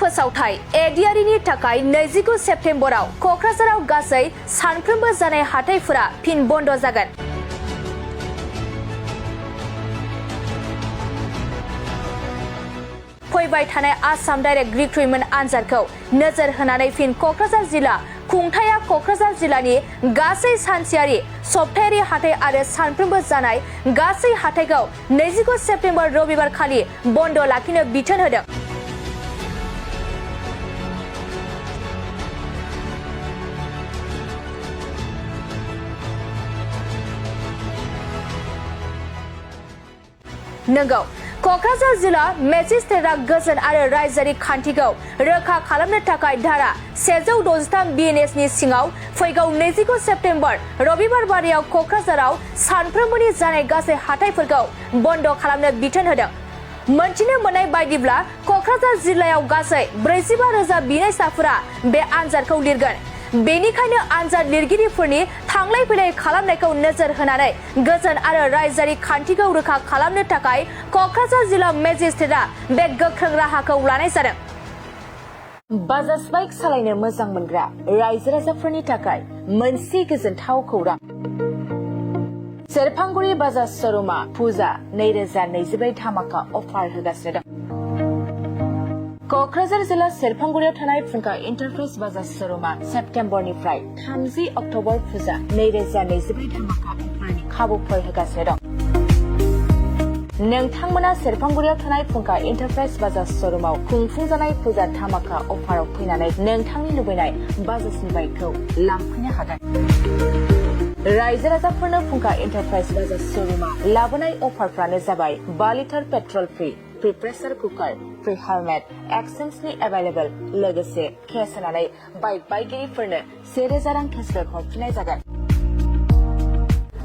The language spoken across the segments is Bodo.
फोसावथाय एडियारिनि थाखाय 29 सेप्तेम्बराव क'क्राझाराव गासै सानफ्रोमबो जानाय हाथायफोरा फिन बन्द जागोन। फैबाय थानाय आसाम डाइरेक्ट रिक्रुटमेन्ट आनजादखौ नोजोर होनानै फिन क'क्राझार जिल्ला खुंथाया क'क्राझार जिल्लानि गासै सानसेयारि सप्तायारि हाथाय आरो सानफ्रोमबो जानाय गासै हाथायखौ 29 सेप्तेम्बर रबिबार खालि बन्द लाखिनो बिथोन होदों। नंगौ, क'क्राझार जिल्ला मेजिस्ट्रेटआ गोजोन आरो रायजोआरि खान्थिखौ रोखा खालामनो थाखाय धारा 163 BNS नि सिङाव फैगौ 29 सेप्तेम्बर रबिबार बारियाव क'क्राझाराव सानफ्रोमबोनि जानाय गासै हाथायफोरखौ बन्द खालामनो बिथोन होदों। मोनथिनो मोननाय बायदिब्ला क'क्राझार जिल्लायाव गासै 45,000 बिनायसाफोरा बे आनजादखौ लिरगोन। बेनिखायनो आनजाद लिरगिरिफोरनि थांलाय फैलाय खालामनायखौ नोजोर होनानै गोजोन आरो रायजोआरि खान्थिखौ रोखा खालामनो थाखाय क'क्राझार जिल्ला मेजिस्ट्रेटआ बे गोख्रों राहाखौ लानाय जादों। बाजाज बाइक सालायनो मोजां मोनग्रा रायजो राजाफोरनि थाखाय मोनसे गोजोनथाव खौरां। सेरफांगुरि बाजाज श'रुमआ फुजा 2024 धामाका अफार होगासिनो दं। क'क्राझार जिल्ला सेरफांगुरियाव थानाय फुंखा इन्टारप्राइज बाजाज श'रुमआ सेप्तेम्बरनिफ्राय 30 अक्ट'बर फुजा 2024 धामाका अफारनि खाबुफोर होगासिनो दं। नोंथांमोना सेरफांगुरियाव थानाय फुंखा इन्टारप्राइज बाजाज श'रुमआव खुंफुंजानाय फुजा धामाका अफाराव फैनानै नोंथांनि लुबैनाय बाजाजनि बाइकखौ लांफैनो हागोन। रायजो राजाफोरनो फुंखा इन्टारप्राइज बाजाज श'रुमआ लाबोनाय अफारफ्रानो जाबाय 2 litre petrol free, free pressure cooker, free helmet, एक्सचेन्जनि एभेलेबल, लोगोसे केस होनानै बाइक बायगिरिफोरनो 1000 रां केसबेक हरफिननाय जागोन।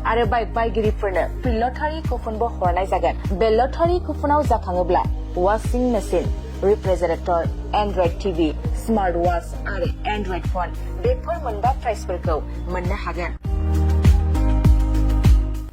आरो बाइक बायगिरिफोरनो फ्रि लटारि कुपनबो हरनाय जागोन। बे लटारि कुपनाव जाखाङोब्ला washing machine, refrigerator, Android TV, smart watch आरो एन्ड्रइड फन बेफोर मोनबा प्राइजफोरखौ मोननो हागोन।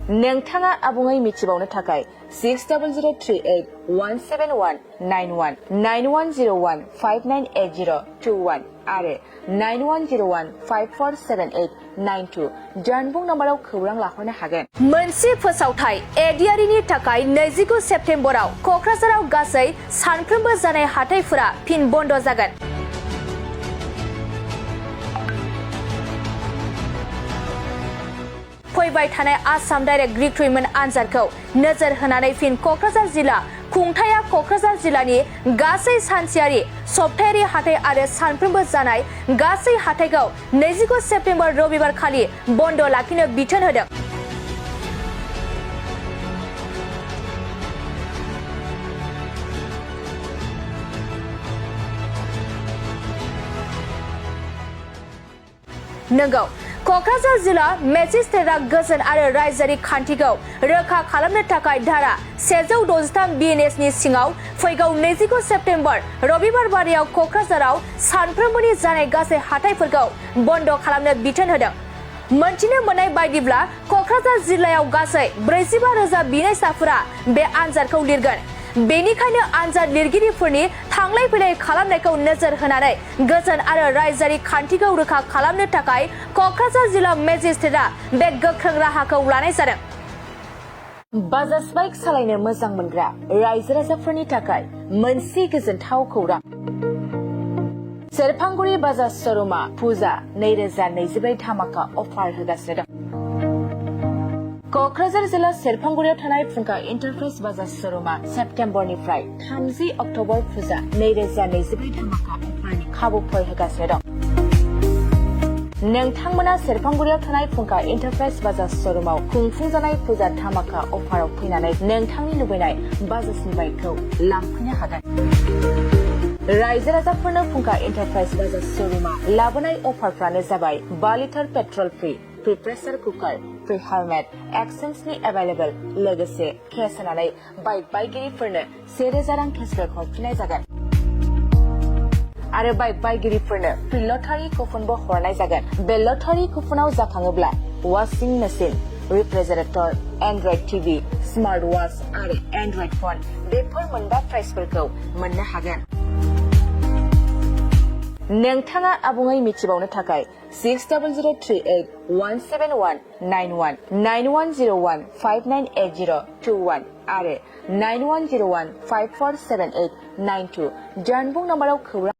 नोंथाङा आबुङै मिथिबावनो थाखाय 6003817191 9101598021 आरो 9101547892 जानबुं नाम्बाराव खौरां लाहरनो हागोन। मोनसे फोसावथाय एडियारिनि थाखाय 29 सेप्तेम्बराव क'क्राझाराव गासै सानफ्रोमबो जानाय हाथायफोरा फिन बन्द जागोन। फैबाय थानाय आसाम डाइरेक्ट रिक्रुटमेन्ट आनजादखौ नोजोर होनानै फिन क'क्राझार जिल्ला खुंथाया क'क्राझार जिल्लानि गासै सानसेयारि सप्तायारि हाथाय आरो सानफ्रोमबो जानाय गासै हाथायखौ 29 सेप्तेम्बर रबिबार खालि बन्द लाखिनो बिथोन होदों। नंगौ, क'क्राझार जिल्ला मेजिस्ट्रेटआ गोजोन आरो रायजोआरि खान्थिखौ रोखा खालामनो थाखाय धारा 163 BNS नि सिङाव फैगौ 29 सेप्तेम्बर रबिबार बारियाव क'क्राझाराव सानफ्रोमबोनि जानाय गासै हाथायफोरखौ बन्द खालामनो बिथोन होदों। मोनथिनो मोननाय बायदिब्ला क'क्राझार जिल्लायाव गासै 45,000 बिनायसाफोरा बे आनजादखौ लिरगोन। बेनिखायनो आनजाद लिरगिरिफोरनि थांलाय फैलाय खालामनायखौ नोजोर होनानै गोजोन आरो रायजोआरि खान्थिखौ रोखा खालामनो थाखाय क'क्राझार जिल्ला मेजिस्ट्रेटआ बे गोख्रों राहाखौ लानाय जादों। बाजाज बाइक सालायनो मोजां मोनग्रा रायजो राजाफोरनि थाखाय मोनसे गोजोनथाव खौरां। सेरफांगुरि बाजाज श'रुमआ फुजा 2024 धामाका अफार होगासिनो दं। क'क्राझार जिल्ला सेरफांगुरियाव थानाय फुंखा इन्टारप्राइज बाजाज श'रुमआ सेप्तेम्बरनिफ्राय 30 अक्ट'बर फुजा 2024 धामाका अफारनि खाबुफोर होगासिनो दं। नोंथांमोना सेरफांगुरियाव थानाय फुंखा इन्टारप्राइज बाजाज श'रुमआव खुंफुंजानाय फुजा धामाका अफाराव फैनानै नोंथांनि लुबैनाय बाजाजनि बाइकखौ लांफैनो हागोन। रायजो राजाफोरनो फुंखा इन्टारप्राइज बाजाज श'रुमआ लाबोनाय अफारफ्रानो जाबाय 2 litre petrol free, free pressure cooker, free helmet, एक्सचेन्जनि एभेलेबल, लोगोसे केस होनानै बाइक बायगिरिफोरनो 1000 रां केसबेक हरफिननाय जागोन। आरो बाइक बायगिरिफोरनो फ्रि लटारि कुपनबो हरनाय जागोन। बे लटारि कुपनाव जाखाङोब्ला washing machine, refrigerator, Android TV, smart watch आरो एन्ड्रइड फन बेफोर मोनबा प्राइजफोरखौ मोननो हागोन। नोंथाङा आबुङै मिथिबावनो थाखाय 6003817191 9101598021 आरो 9101547892 जानबुं नाम्बाराव खौरां